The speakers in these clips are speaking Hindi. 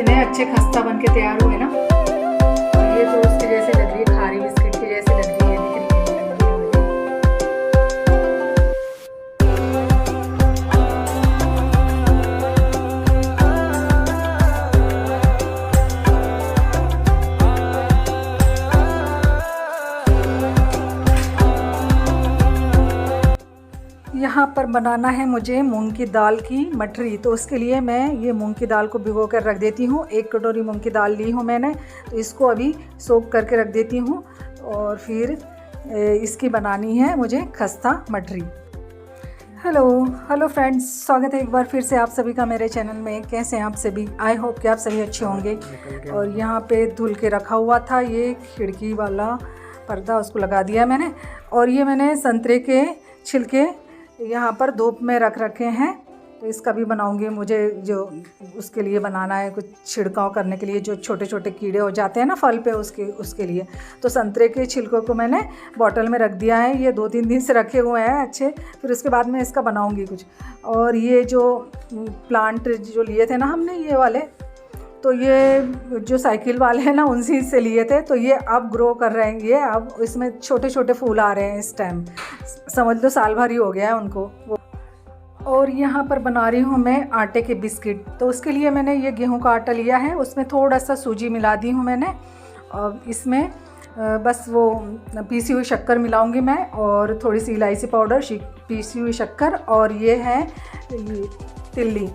इतने अच्छे खस्ता बन के तैयार हुए ना। और ये तो उसके जैसे लग रही है, खारी बिस्किट के जैसे लग रही है, दिख रही है। यहाँ पर बनाना है मुझे मूंग की दाल की मठरी। तो उसके लिए मैं ये मूंग की दाल को भिगो कर रख देती हूँ। 1 कटोरी मूंग की दाल ली हूँ मैंने, तो इसको अभी सोक करके रख देती हूँ। और फिर इसकी बनानी है मुझे खस्ता मठरी। हेलो फ्रेंड्स, स्वागत है एक बार फिर से आप सभी का मेरे चैनल में। कैसे हैं आप सभी? आई होप कि आप सभी अच्छे होंगे। और यहाँ पे धुल के रखा हुआ था ये खिड़की वाला पर्दा, उसको लगा दिया मैंने। और ये मैंने संतरे के छिलके यहाँ पर धूप में रख रखे हैं, तो इसका भी बनाऊंगी। मुझे जो उसके लिए बनाना है कुछ छिड़काव करने के लिए, जो छोटे छोटे कीड़े हो जाते हैं ना फल पे, उसके लिए। तो संतरे के छिलकों को मैंने बॉटल में रख दिया है। ये 2-3 दिन से रखे हुए हैं अच्छे। फिर उसके बाद में इसका बनाऊंगी कुछ। और ये जो प्लांट जो लिए थे ना हमने, ये वाले, तो ये जो साइकिल वाले हैं ना, उनसे से लिए थे। तो ये अब ग्रो कर रहे हैं, ये अब इसमें छोटे छोटे फूल आ रहे हैं इस टाइम। समझ लो साल भर ही हो गया है उनको। और यहाँ पर बना रही हूँ मैं आटे के बिस्किट। तो उसके लिए मैंने ये गेहूं का आटा लिया है, उसमें थोड़ा सा सूजी मिला दी हूँ मैंने। और इसमें बस वो पीसी हुई शक्कर मिलाऊंगी मैं, और थोड़ी सी इलायची पाउडर, पीसी हुई शक्कर, और ये है तिल्ली,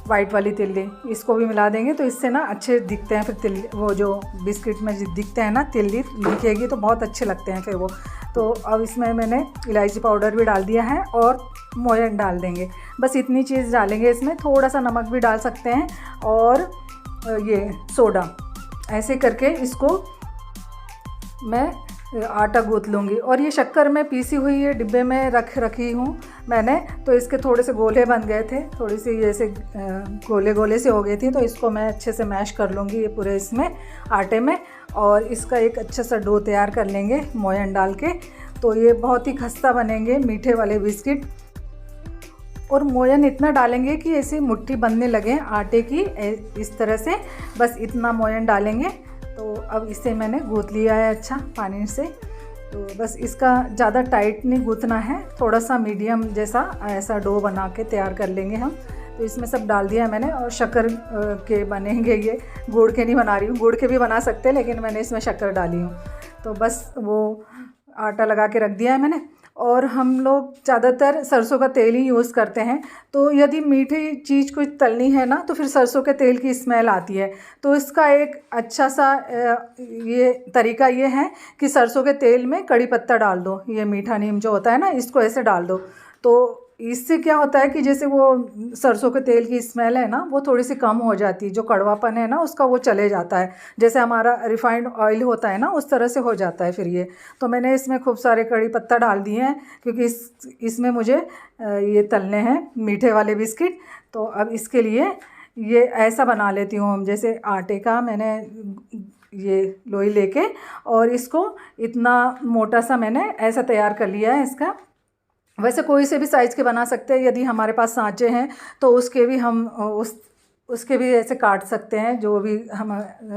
वाइट वाली तिल्ली, इसको भी मिला देंगे। तो इससे ना अच्छे दिखते हैं फिर तिल्ली, वो जो बिस्किट में दिखते हैं ना तिल्ली दिखेगी तो बहुत अच्छे लगते हैं फिर वो। तो अब इसमें मैंने इलायची पाउडर भी डाल दिया है और मोयन डाल देंगे। बस इतनी चीज़ डालेंगे इसमें। थोड़ा सा नमक भी डाल सकते हैं, और ये सोडा। ऐसे करके इसको मैं आटा गूँथ लूँगी। और ये शक्कर मैं पीसी हुई ये डिब्बे में रखी हूँ मैंने। तो इसके थोड़े से गोले बन गए थे, थोड़ी सी जैसे गोले गोले से हो गई थी। तो इसको मैं अच्छे से मैश कर लूँगी ये पूरे इसमें आटे में। और इसका एक अच्छा सा डो तैयार कर लेंगे मोयन डाल के। तो ये बहुत ही खस्ता बनेंगे मीठे वाले बिस्किट। और मोयन इतना डालेंगे कि ऐसी मुट्ठी बनने लगे आटे की, इस तरह से। बस इतना मोयन डालेंगे। तो अब इसे मैंने गूँथ लिया है अच्छा पानी से। तो बस इसका ज़्यादा टाइट नहीं गूँथना है, थोड़ा सा मीडियम जैसा ऐसा डो बना के तैयार कर लेंगे हम। तो इसमें सब डाल दिया है मैंने। और शक्कर के बनेंगे ये, गुड़ के नहीं बना रही हूँ। गुड़ के भी बना सकते हैं, लेकिन मैंने इसमें शक्कर डाली हूँ। तो बस वो आटा लगा के रख दिया है मैंने। और हम लोग ज़्यादातर सरसों का तेल ही यूज़ करते हैं। तो यदि मीठी चीज़ कुछ तलनी है ना, तो फिर सरसों के तेल की स्मेल आती है। तो इसका एक अच्छा सा ये तरीका ये है कि सरसों के तेल में कड़ी पत्ता डाल दो। ये मीठा नीम जो होता है ना, इसको ऐसे डाल दो। तो इससे क्या होता है कि जैसे वो सरसों के तेल की स्मेल है ना, वो थोड़ी सी कम हो जाती है। जो कड़वापन है ना उसका, वो चले जाता है। जैसे हमारा रिफाइंड ऑयल होता है ना, उस तरह से हो जाता है फिर ये। तो मैंने इसमें खूब सारे कड़ी पत्ता डाल दिए हैं, क्योंकि इसमें मुझे ये तलने हैं मीठे वाले बिस्किट। तो अब इसके लिए ये ऐसा बना लेती हूँ हम, जैसे आटे का मैंने ये लोई लेके, और इसको इतना मोटा सा मैंने ऐसा तैयार कर लिया है इसका। वैसे कोई से भी साइज़ के बना सकते हैं। यदि हमारे पास सांचे हैं तो उसके भी हम उसके भी ऐसे काट सकते हैं। जो भी हम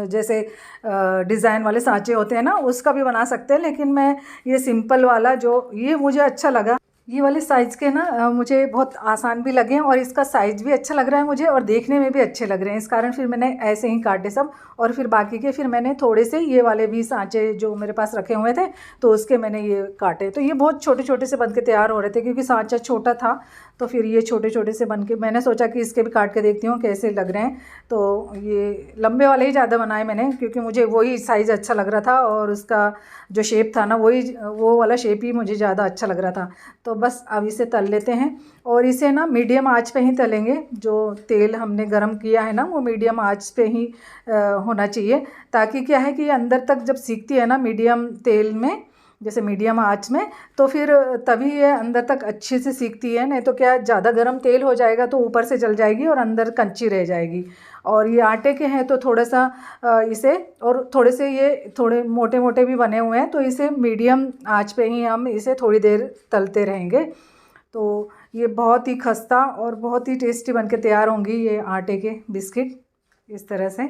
जैसे डिज़ाइन वाले सांचे होते हैं ना, उसका भी बना सकते हैं। लेकिन मैं ये सिंपल वाला जो ये मुझे अच्छा लगा, ये वाले साइज़ के ना मुझे बहुत आसान भी लगे, और इसका साइज़ भी अच्छा लग रहा है मुझे, और देखने में भी अच्छे लग रहे हैं। इस कारण फिर मैंने ऐसे ही काटे सब। और फिर बाकी के फिर मैंने थोड़े से ये वाले भी सांचे जो मेरे पास रखे हुए थे, तो उसके मैंने ये काटे। तो ये बहुत छोटे छोटे से बन के तैयार हो रहे थे, क्योंकि सांचा छोटा था। तो फिर ये छोटे छोटे से बन के मैंने सोचा कि इसके भी काट के देखती हूँ कैसे लग रहे हैं। तो ये लंबे वाले ही ज़्यादा बनाए मैंने, क्योंकि मुझे वही साइज़ अच्छा लग रहा था, और उसका जो शेप था ना, वो वाला शेप ही मुझे ज़्यादा अच्छा लग रहा था। तो बस अब इसे तल लेते हैं। और इसे ना मीडियम आंच पे ही तलेंगे। जो तेल हमने गरम किया है ना, वो मीडियम आंच पे ही होना चाहिए, ताकि क्या है कि ये अंदर तक जब सीखती है ना मीडियम तेल में, जैसे मीडियम आंच में, तो फिर तभी ये अंदर तक अच्छे से सीखती है। नहीं तो क्या, ज़्यादा गर्म तेल हो जाएगा तो ऊपर से जल जाएगी और अंदर कच्ची रह जाएगी। और ये आटे के हैं तो थोड़ा सा इसे, और थोड़े से ये थोड़े मोटे मोटे भी बने हुए हैं, तो इसे मीडियम आंच पे ही हम इसे थोड़ी देर तलते रहेंगे। तो ये बहुत ही खस्ता और बहुत ही टेस्टी बन के तैयार होंगी ये आटे के बिस्किट। इस तरह से।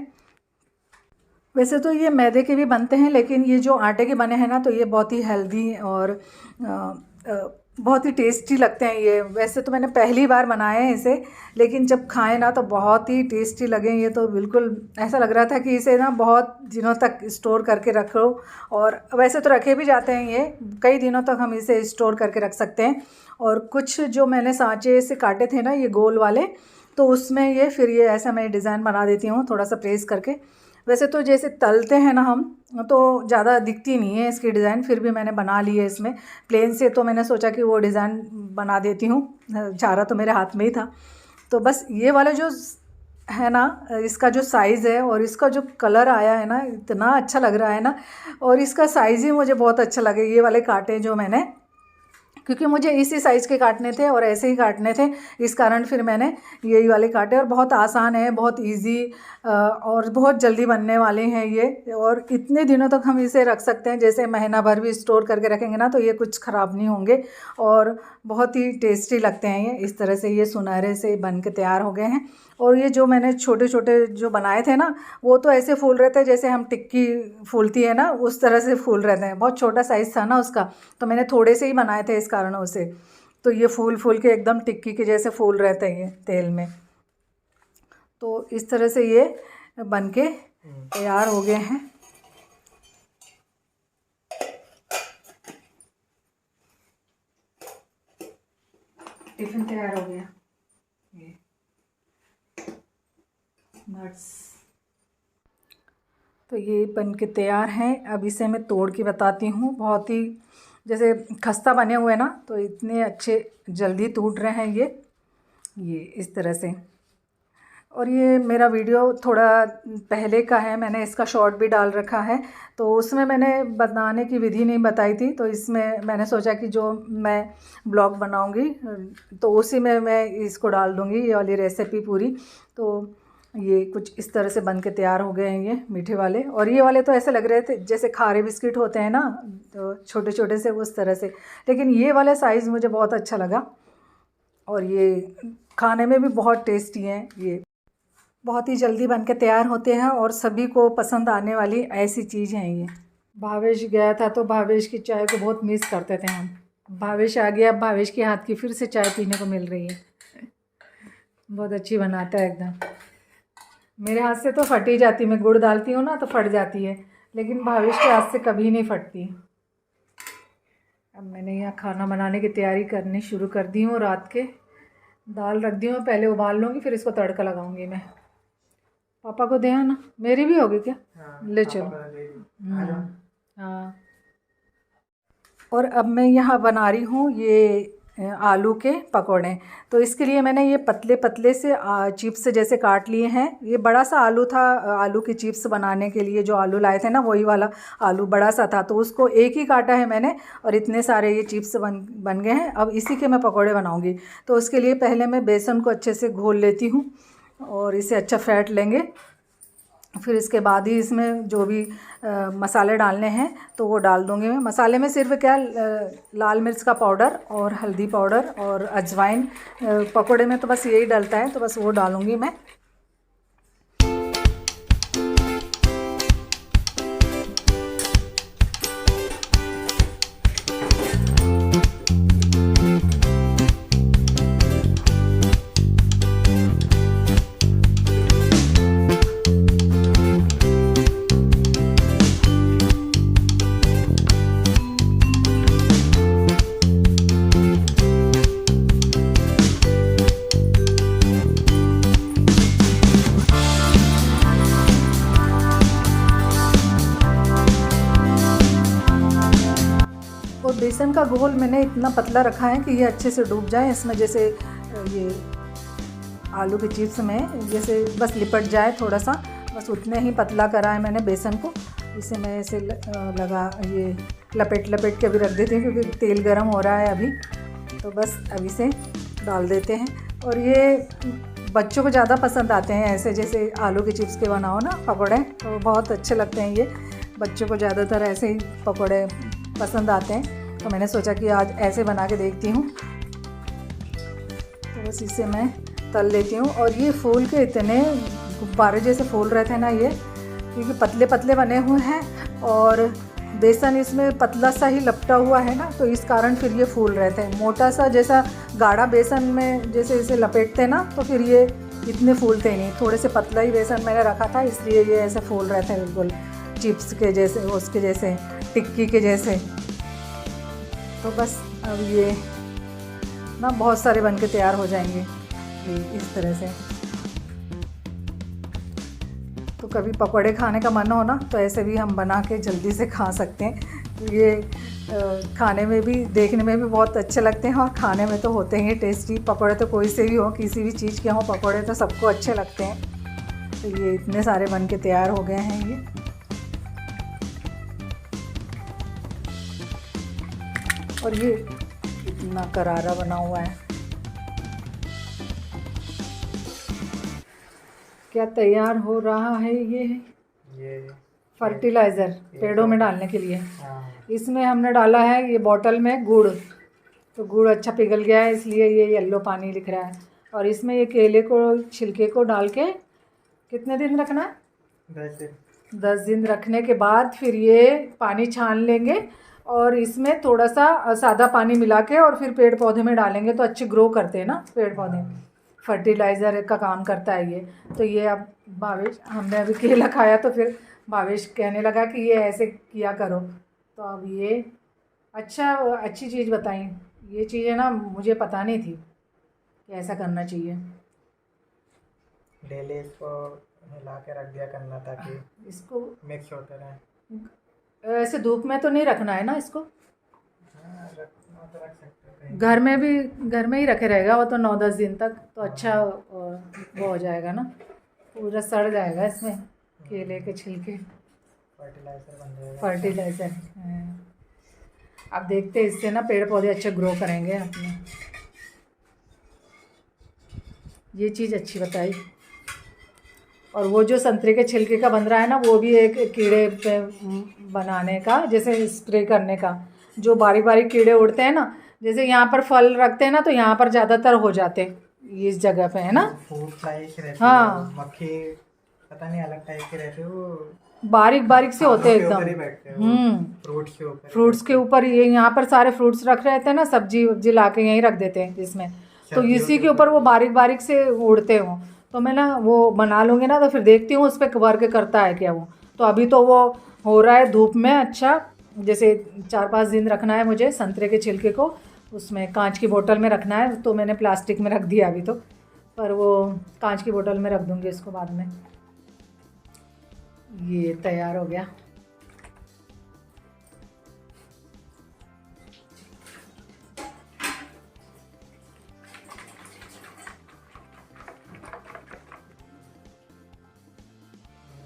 वैसे तो ये मैदे के भी बनते हैं, लेकिन ये जो आटे के बने हैं ना, तो ये बहुत ही हेल्दी और बहुत ही टेस्टी लगते हैं ये। वैसे तो मैंने पहली बार बनाए हैं इसे, लेकिन जब खाएं ना तो बहुत ही टेस्टी लगे ये। तो बिल्कुल ऐसा लग रहा था कि इसे ना बहुत दिनों तक स्टोर करके रखो, और वैसे तो रखे भी जाते हैं ये, कई दिनों तक हम इसे स्टोर करके रख सकते हैं। और कुछ जो मैंने सांचे से काटे थे ना ये गोल वाले, तो उसमें ये फिर ये ऐसा मैं डिज़ाइन बना देती हूँ थोड़ा सा प्रेस करके। वैसे तो जैसे तलते हैं ना हम, तो ज़्यादा दिखती नहीं है इसकी डिज़ाइन, फिर भी मैंने बना ली है इसमें प्लेन से। तो मैंने सोचा कि वो डिज़ाइन बना देती हूँ, चारा तो मेरे हाथ में ही था। तो बस ये वाला जो है ना, इसका जो साइज़ है और इसका जो कलर आया है ना, इतना अच्छा लग रहा है ना। और इसका साइज़ ही मुझे बहुत अच्छा लगे, ये वाले कांटे जो मैंने, क्योंकि मुझे इसी साइज़ के काटने थे और ऐसे ही काटने थे, इस कारण फिर मैंने यही वाले काटे। और बहुत आसान है, बहुत इजी, और बहुत जल्दी बनने वाले हैं ये। और इतने दिनों तक हम इसे रख सकते हैं, जैसे महीना भर भी स्टोर करके रखेंगे ना तो ये कुछ ख़राब नहीं होंगे, और बहुत ही टेस्टी लगते हैं ये। इस तरह से ये सुनहरे से बन के तैयार हो गए हैं। और ये जो मैंने छोटे छोटे जो बनाए थे ना, वो तो ऐसे फूल रहे थे जैसे हम टिक्की फूलती है ना, उस तरह से फूल रहे थे। बहुत छोटा साइज़ था ना उसका, तो मैंने थोड़े से ही बनाए थे इस कारणों से। तो ये फूल फूल के एकदम टिक्की के जैसे फूल रहे थे ये तेल में। तो इस तरह से ये बन के तैयार हो गए हैं। टिफ़िन तैयार हो गया ये नट्स। तो ये बन के तैयार हैं। अब इसे मैं तोड़ के बताती हूँ। बहुत ही जैसे खस्ता बने हुए ना, तो इतने अच्छे जल्दी टूट रहे हैं ये इस तरह से। और ये मेरा वीडियो थोड़ा पहले का है, मैंने इसका शॉर्ट भी डाल रखा है, तो उसमें मैंने बनाने की विधि नहीं बताई थी। तो इसमें मैंने सोचा कि जो मैं ब्लॉग बनाऊंगी तो उसी में मैं इसको डाल दूंगी, ये वाली रेसिपी पूरी। तो ये कुछ इस तरह से बन के तैयार हो गए हैं ये मीठे वाले। और ये वाले तो ऐसे लग रहे थे जैसे खारे बिस्किट होते हैं ना, तो छोटे छोटे से उस तरह से, लेकिन ये वाला साइज़ मुझे बहुत अच्छा लगा। और ये खाने में भी बहुत टेस्टी हैं। ये बहुत ही जल्दी बन के तैयार होते हैं और सभी को पसंद आने वाली ऐसी चीज़ है ये। भावेश गया था तो भावेश की चाय को बहुत मिस करते थे हम। भावेश आ गया, अब भावेश के हाथ की फिर से चाय पीने को मिल रही है। बहुत अच्छी बनाता है एकदम। मेरे हाथ से तो फट ही जाती, मैं गुड़ डालती हूँ ना तो फट जाती है, लेकिन भावेश के हाथ से कभी नहीं फटती। अब मैंने यहाँ खाना बनाने की तैयारी करनी शुरू कर दी हूँ। रात के दाल रख दी हूँ, पहले उबाल लूँगी फिर इसको तड़का लगाऊंगी मैं। पापा को दे आना, मेरी भी होगी क्या? हाँ, ले चलो। हाँ। और अब मैं यहाँ बना रही हूँ ये आलू के पकौड़े। तो इसके लिए मैंने ये पतले पतले से चिप्स जैसे काट लिए हैं। ये बड़ा सा आलू था, आलू की चिप्स बनाने के लिए जो आलू लाए थे ना, वही वाला आलू बड़ा सा था, तो उसको एक ही काटा है मैंने, और इतने सारे ये चिप्स बन गए हैं। अब इसी के मैं पकौड़े बनाऊँगी। तो उसके लिए पहले मैं बेसन को अच्छे से घोल लेती हूँ और इसे अच्छा फेंट लेंगे। फिर इसके बाद ही इसमें जो भी मसाले डालने हैं तो वो डाल दूँगी मैं। मसाले में सिर्फ क्या, लाल मिर्च का पाउडर और हल्दी पाउडर और अजवाइन, पकोड़े में तो बस यही डलता है, तो बस वो डालूँगी मैं। और बेसन का घोल मैंने इतना पतला रखा है कि ये अच्छे से डूब जाए इसमें, जैसे ये आलू के चिप्स में जैसे बस लिपट जाए थोड़ा सा, बस उतने ही पतला करा है मैंने बेसन को। इसे मैं ऐसे लगा ये लपेट के अभी रख देती हूँ, क्योंकि तेल गर्म हो रहा है अभी। तो बस अभी से डाल देते हैं। और ये बच्चों को ज़्यादा पसंद आते हैं, ऐसे जैसे आलू के चिप्स के बनाओ ना पकौड़े, तो बहुत अच्छे लगते हैं ये। बच्चों को ज़्यादातर ऐसे ही पकौड़े पसंद आते हैं, तो मैंने सोचा कि आज ऐसे बना के देखती हूँ। तो बस इसे मैं तल लेती हूँ। और ये फूल के इतने गुब्बारे जैसे फूल रहे थे ना ये, क्योंकि पतले पतले बने हुए हैं और बेसन इसमें पतला सा ही लपटा हुआ है ना, तो इस कारण फिर ये फूल रहे थे। मोटा सा जैसा गाढ़ा बेसन में जैसे इसे लपेटते ना तो फिर ये इतने फूलते ही नहीं। थोड़े से पतला ही बेसन मैंने रखा था, इसलिए ये ऐसे फूल रहे थे बिल्कुल चिप्स के जैसे, उसके जैसे, टिक्की के जैसे। तो बस अब ये ना बहुत सारे बन के तैयार हो जाएंगे इस तरह से। तो कभी पकौड़े खाने का मन हो ना तो ऐसे भी हम बना के जल्दी से खा सकते हैं। ये खाने में भी, देखने में भी बहुत अच्छे लगते हैं और खाने में तो होते ही टेस्टी। पकौड़े तो कोई से भी हो, किसी भी चीज़ के हों, पकौड़े तो सबको अच्छे लगते हैं। तो ये इतने सारे बन के तैयार हो गए हैं ये। और ये इतना करारा बना हुआ है। क्या तैयार हो रहा है ये फर्टिलाइज़र पेड़ों में डालने के लिए। इसमें हमने डाला है ये बॉटल में गुड़, तो गुड़ अच्छा पिघल गया है इसलिए ये येलो पानी लिख रहा है। और इसमें ये केले को, छिलके को डाल के कितने दिन रखना है? 10 दिन रखने के बाद फिर ये पानी छान लेंगे और इसमें थोड़ा सा सादा पानी मिला के और फिर पेड़ पौधे में डालेंगे तो अच्छे ग्रो करते हैं ना पेड़ पौधे। फर्टिलाइज़र का काम करता है ये। तो ये अब भावेश, हमने अभी केला खाया तो फिर भावेश कहने लगा कि ये ऐसे किया करो। तो अब ये अच्छी चीज़ बताई। ये चीज़ें ना मुझे पता नहीं थी कि ऐसा करना चाहिए। डेली इसको मिला के रख दिया करना ताकि इसको मिक्स होते रहे। ऐसे धूप में तो नहीं रखना है ना इसको? हाँ, रखना तो रख सकते हैं। घर में ही रखे रहेगा वो तो 9-10 दिन तक, तो अच्छा वो हो जाएगा ना, पूरा सड़ जाएगा इसमें केले के छिलके। फर्टिलाइज़र बन जाएगा। फर्टिलाइज़र अब देखते हैं, इससे ना पेड़ पौधे अच्छे ग्रो करेंगे अपने। ये चीज़ अच्छी बताई। और वो जो संतरे के छिलके का बन रहा है ना, वो भी एक कीड़े पे बनाने का, जैसे स्प्रे करने का। जो बारीक बारीक कीड़े उड़ते हैं ना, जैसे यहाँ पर फल रखते हैं ना तो यहाँ पर ज़्यादातर हो जाते हैं इस जगह पे, है ना। फूड टाइप रहती है। हाँ, मक्खी पता नहीं अलग टाइप के रहते हैं, वो बारीक बारीक से होते हैं एकदम। फ्रूट्स के ऊपर ये यहाँ पर सारे फ्रूट्स रख रहे थे ना, सब्जी वब्जी ला के यहीं रख देते हैं इसमें, तो इसी के ऊपर वो बारीक बारीक से उड़ते हों। तो मैं ना वो बना लूँगी ना तो फिर देखती हूँ उस पर वर्क करता है क्या वो। तो अभी तो वो हो रहा है धूप में। अच्छा, जैसे 4-5 दिन रखना है मुझे संतरे के छिलके को, उसमें कांच की बोतल में रखना है। तो मैंने प्लास्टिक में रख दिया अभी तो, पर वो कांच की बोतल में रख दूँगी इसको बाद में। ये तैयार हो गया।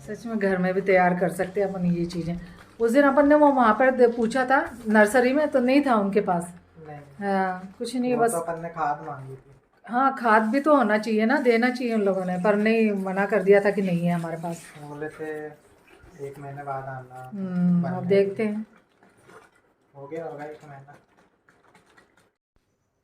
सच में घर में भी तैयार कर सकते हैं अपन ये चीज़ें। उस दिन अपन ने वो वहाँ पर पूछा था नर्सरी में, तो नहीं था उनके पास। हाँ, कुछ नहीं, बस तो अपन ने खाद मांगी थी। हाँ, खाद भी तो होना चाहिए ना, देना चाहिए उन लोगों ने, पर नहीं, मना कर दिया था कि नहीं है हमारे पास। बोले थे 1 महीने बाद आना। अब देखते हैं। हो गया होगा 1 महीना।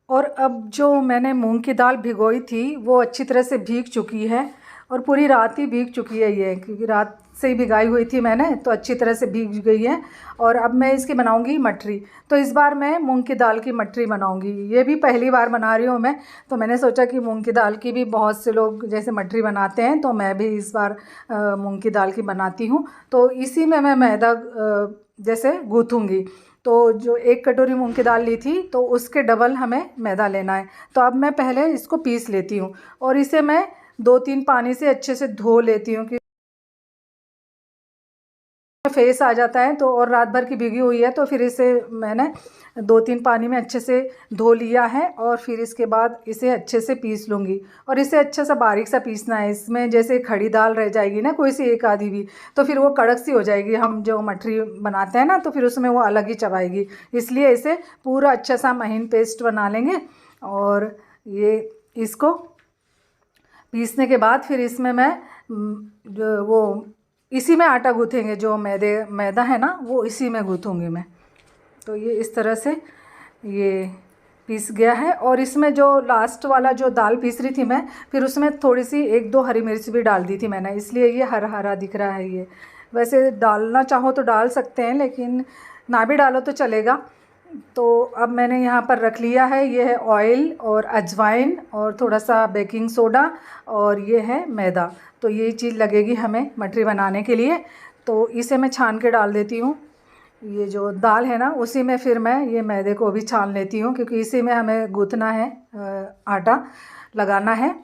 और अब जो मैंने मूंग की दाल भिगोई थी वो अच्छी तरह से भीग चुकी है, और पूरी रात ही भीग चुकी है ये, क्योंकि रात से ही भिगाई हुई थी मैंने, तो अच्छी तरह से भीग गई है। और अब मैं इसकी बनाऊंगी मठरी। तो इस बार मैं मूंग की दाल की मठरी बनाऊंगी। ये भी पहली बार बना रही हूँ मैं, तो मैंने सोचा कि मूंग की दाल की भी बहुत से लोग जैसे मठरी बनाते हैं, तो मैं भी इस बार मूंग की दाल की बनाती हूँ। तो इसी में मैं मैदा जैसे गूँथूँगी। तो जो 1 कटोरी मूंग की दाल ली थी तो उसके डबल हमें मैदा लेना है। तो अब मैं पहले इसको पीस लेती हूँ और इसे मैं 2-3 पानी से अच्छे से धो लेती हूँ कि फेस आ जाता है। तो और रात भर की भीगी हुई है, तो फिर इसे मैंने 2-3 पानी में अच्छे से धो लिया है। और फिर इसके बाद इसे अच्छे से पीस लूँगी। और इसे अच्छा सा बारीक सा पीसना है। इसमें जैसे खड़ी दाल रह जाएगी ना कोई सी एक आधी भी, तो फिर वो कड़क सी हो जाएगी। हम जो मठरी बनाते हैं ना, तो फिर उसमें वो अलग ही चबाएगी। इसलिए इसे पूरा अच्छा सा महीन पेस्ट बना लेंगे। और ये इसको पीसने के बाद फिर इसमें मैं जो वो इसी में आटा गूँथेंगे, जो मैदा है ना वो इसी में गूँथूँगी मैं। तो ये इस तरह से ये पीस गया है। और इसमें जो लास्ट वाला जो दाल पीस रही थी मैं, फिर उसमें थोड़ी सी 1-2 हरी मिर्च भी डाल दी थी मैंने, इसलिए ये हरा हरा दिख रहा है। ये वैसे डालना चाहो तो डाल सकते हैं, लेकिन ना भी डालो तो चलेगा। तो अब मैंने यहाँ पर रख लिया है, ये है ऑयल और अजवाइन और थोड़ा सा बेकिंग सोडा और ये है मैदा। तो ये चीज़ लगेगी हमें मठरी बनाने के लिए। तो इसे मैं छान के डाल देती हूँ। ये जो दाल है ना, उसी में फिर मैं ये मैदे को भी छान लेती हूँ, क्योंकि इसी में हमें गूँथना है, आटा लगाना है।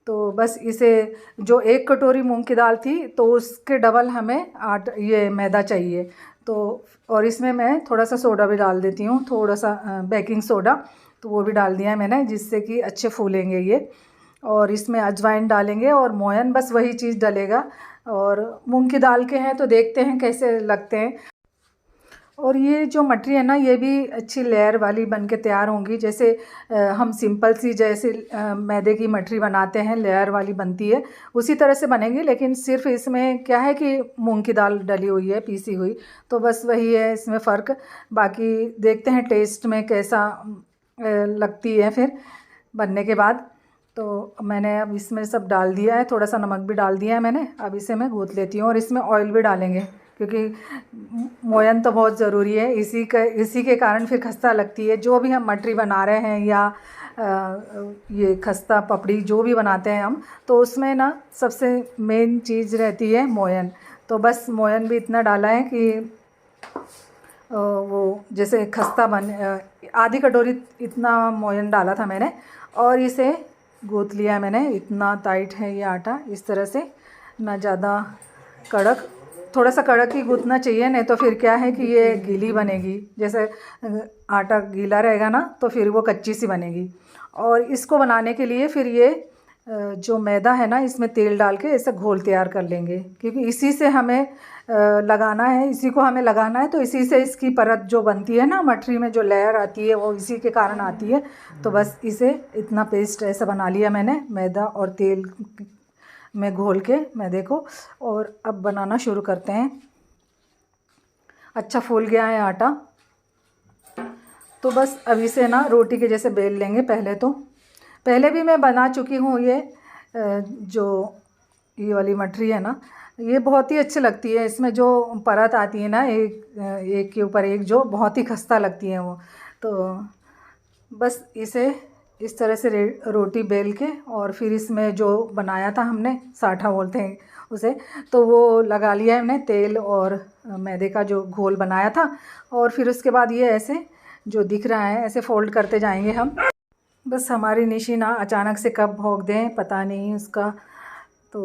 तो बस इसे, जो 1 कटोरी मूंग की दाल थी तो उसके डबल हमें ये मैदा चाहिए। तो और इसमें मैं थोड़ा सा सोडा भी डाल देती हूँ, थोड़ा सा बेकिंग सोडा, तो वो भी डाल दिया है मैंने, जिससे कि अच्छे फूलेंगे ये। और इसमें अजवाइन डालेंगे और मोयन, बस वही चीज़ डलेगा। और मूंग की दाल के हैं तो देखते हैं कैसे लगते हैं। और ये जो मटरी है ना, ये भी अच्छी लेयर वाली बन के तैयार होंगी। जैसे हम सिंपल सी जैसे मैदे की मटरी बनाते हैं, लेयर वाली बनती है, उसी तरह से बनेंगी। लेकिन सिर्फ इसमें क्या है कि मूंग की दाल डली हुई है, पीसी हुई, तो बस वही है इसमें फ़र्क। बाकी देखते हैं टेस्ट में कैसा लगती है फिर बनने के बाद। तो मैंने अब इसमें सब डाल दिया है, थोड़ा सा नमक भी डाल दिया है मैंने। अब इसे मैं गूँथ लेती हूँ और इसमें ऑयल भी डालेंगे, क्योंकि मोयन तो बहुत ज़रूरी है। इसी के कारण फिर खस्ता लगती है। जो भी हम मटरी बना रहे हैं या ये खस्ता पपड़ी जो भी बनाते हैं हम, तो उसमें ना सबसे मेन चीज़ रहती है मोयन। तो बस मोयन भी इतना डाला है कि वो जैसे खस्ता आधी कटोरी इतना मोयन डाला था मैंने। और इसे गूँथ लिया मैंने। इतना टाइट है ये आटा, इस तरह से, ना ज़्यादा कड़क, थोड़ा सा कड़क ही गूँथना चाहिए, नहीं तो फिर क्या है कि ये गीली बनेगी। जैसे आटा गीला रहेगा ना, तो फिर वो कच्ची सी बनेगी। और इसको बनाने के लिए फिर ये जो मैदा है ना, इसमें तेल डाल के ऐसे घोल तैयार कर लेंगे, क्योंकि इसी से हमें लगाना है, इसी को हमें लगाना है। तो इसी से इसकी परत जो बनती है ना मटरी में, जो लेयर आती है, वो इसी के कारण आती है। तो बस इसे इतना पेस्ट ऐसा बना लिया मैंने, मैदा और तेल में घोल के मैदे को। और अब बनाना शुरू करते हैं। अच्छा फूल गया है आटा, तो बस अब इसे ना रोटी के जैसे बेल लेंगे। पहले भी मैं बना चुकी हूँ ये जो ये वाली मटरी है ना, ये बहुत ही अच्छी लगती है। इसमें जो परत आती है ना, एक के ऊपर एक, जो बहुत ही खस्ता लगती है वो। तो बस इसे इस तरह से रोटी बेल के, और फिर इसमें जो बनाया था हमने, साठा बोलते हैं उसे, तो वो लगा लिया है हमने, तेल और मैदे का जो घोल बनाया था। और फिर उसके बाद ये ऐसे जो दिख रहा है, ऐसे फोल्ड करते जाएंगे हम। बस हमारी निशी ना अचानक से कब भौंक दें पता नहीं उसका। तो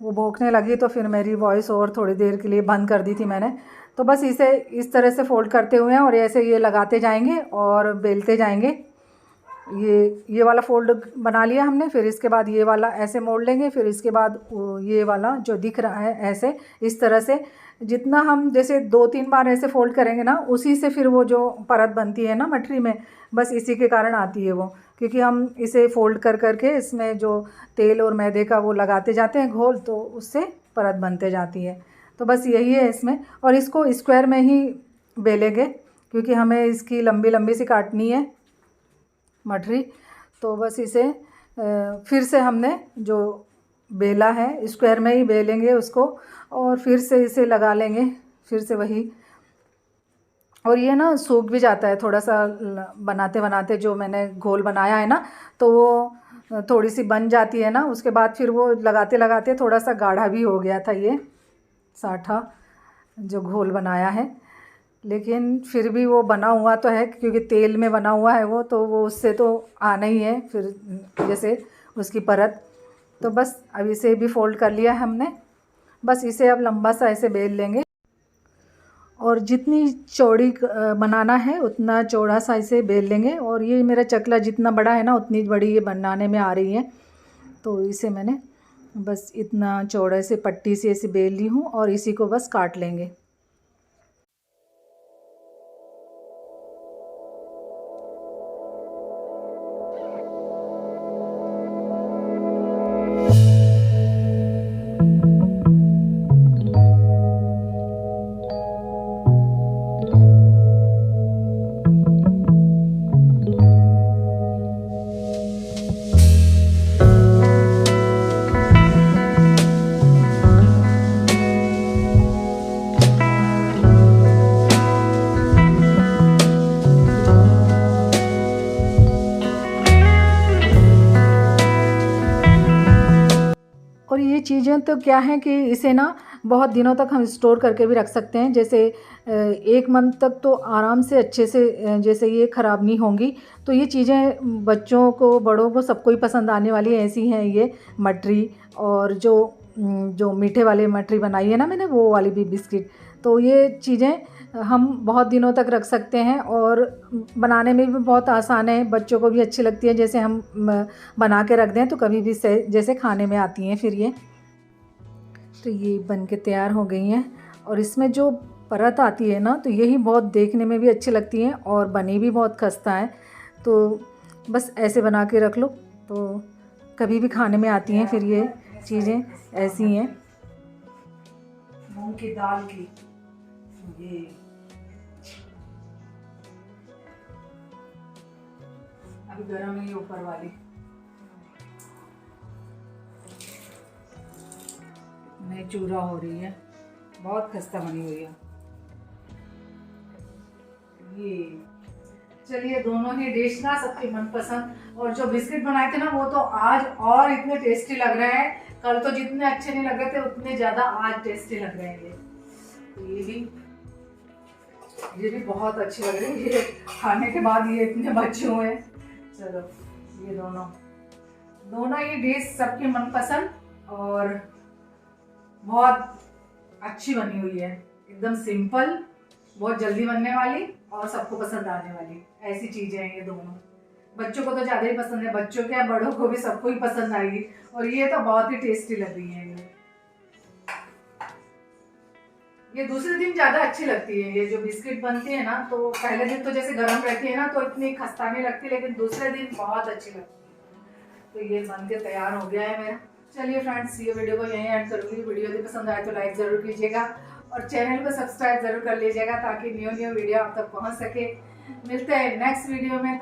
वो भौंकने लगी तो फिर मेरी वॉइस और थोड़ी देर के लिए बंद कर दी थी मैंने। तो बस इसे इस तरह से फोल्ड करते हुए और ऐसे ये लगाते जाएंगे और बेलते जाएंगे। ये वाला फोल्ड बना लिया हमने। फिर इसके बाद ये वाला ऐसे मोड़ लेंगे। फिर इसके बाद ये वाला जो दिख रहा है ऐसे, इस तरह से जितना हम जैसे 2-3 बार ऐसे फोल्ड करेंगे ना, उसी से फिर वो जो परत बनती है ना मटरी में, बस इसी के कारण आती है वो। क्योंकि हम इसे फोल्ड कर करके इसमें जो तेल और मैदे का वो लगाते जाते हैं घोल, तो उससे परत बनते जाती है। तो बस यही है इसमें। और इसको स्क्वायर में ही बेलेंगे, क्योंकि हमें इसकी लंबी लंबी सी काटनी है मटरी। तो बस इसे फिर से हमने जो बेला है, स्क्वायर में ही बेलेंगे उसको, और फिर से इसे लगा लेंगे, फिर से वही। और ये ना सूख भी जाता है थोड़ा सा बनाते बनाते। जो मैंने घोल बनाया है ना, तो वो थोड़ी सी बन जाती है ना, उसके बाद फिर वो लगाते लगाते थोड़ा सा गाढ़ा भी हो गया था ये साठा जो घोल बनाया है। लेकिन फिर भी वो बना हुआ तो है, क्योंकि तेल में बना हुआ है वो, तो वो उससे तो आना ही है फिर जैसे उसकी परत। तो बस अब इसे भी फोल्ड कर लिया हमने। बस इसे अब लंबा सा ऐसे बेल लेंगे, और जितनी चौड़ी बनाना है उतना चौड़ा सा इसे बेल लेंगे। और ये मेरा चकला जितना बड़ा है ना, उतनी बड़ी ये बनाने में आ रही है। तो इसे मैंने बस इतना चौड़े से पट्टी से ऐसे बेल ली हूँ, और इसी को बस काट लेंगे। और ये चीज़ें तो क्या है कि इसे ना बहुत दिनों तक हम स्टोर करके भी रख सकते हैं, जैसे 1 मंथ तक तो आराम से अच्छे से जैसे ये ख़राब नहीं होंगी। तो ये चीज़ें बच्चों को, बड़ों को, सबको ही पसंद आने वाली ऐसी हैं ये मठरी। और जो मीठे वाले मठरी बनाई है ना मैंने, वो वाली भी बिस्किट। तो ये चीज़ें हम बहुत दिनों तक रख सकते हैं और बनाने में भी बहुत आसान है, बच्चों को भी अच्छी लगती है। जैसे हम बना के रख दें तो कभी भी जैसे खाने में आती हैं फिर ये। तो ये बन के तैयार हो गई हैं और इसमें जो परत आती है ना, तो यही बहुत देखने में भी अच्छी लगती हैं और बनी भी बहुत खस्ता है। तो बस ऐसे बना के रख लो तो कभी भी खाने में आती हैं फिर ये चीज़ें ऐसी हैं। मूंग की दाल की ये अभी गरम है, ऊपर वाली नई चूरा हो रही है, बहुत खस्ता बनी हुई है ये। चलिए, दोनों ही डिश ना सबकी मनपसंद। और जो बिस्किट बनाए थे ना, वो तो आज और इतने टेस्टी लग रहे हैं। कल तो जितने अच्छे नहीं लग रहे थे उतने ज़्यादा आज टेस्टी लग रहे हैं ये। तो ये भी बहुत अच्छी लग रही है। ये खाने के बाद ये इतने बच्चे हुए हैं। चलो, ये दोनों ही डिश सबकी मनपसंद और बहुत अच्छी बनी हुई है। एकदम सिंपल, बहुत जल्दी बनने वाली और सबको पसंद आने वाली ऐसी चीजें हैं ये दोनों। बच्चों को तो ज़्यादा ही पसंद है, बच्चों क्या बड़ों को भी सबको ही पसंद आएगी। और ये तो बहुत ही टेस्टी लग रही है ये दूसरे दिन ज़्यादा अच्छी लगती है। ये जो बिस्किट बनती है ना, तो पहले दिन तो जैसे गर्म रहती है ना तो इतनी खस्ता नहीं लगती, लेकिन दूसरे दिन बहुत अच्छी लगती है। तो ये बन के तैयार हो गया है मेरा। चलिए फ्रेंड्स, ये वीडियो को यहीं एंड करूँगी। वीडियो यदि पसंद आए तो लाइक ज़रूर कीजिएगा और चैनल को सब्सक्राइब ज़रूर कर लीजिएगा ताकि न्यू वीडियो आप तक पहुँच सके। मिलते हैं नेक्स्ट वीडियो में।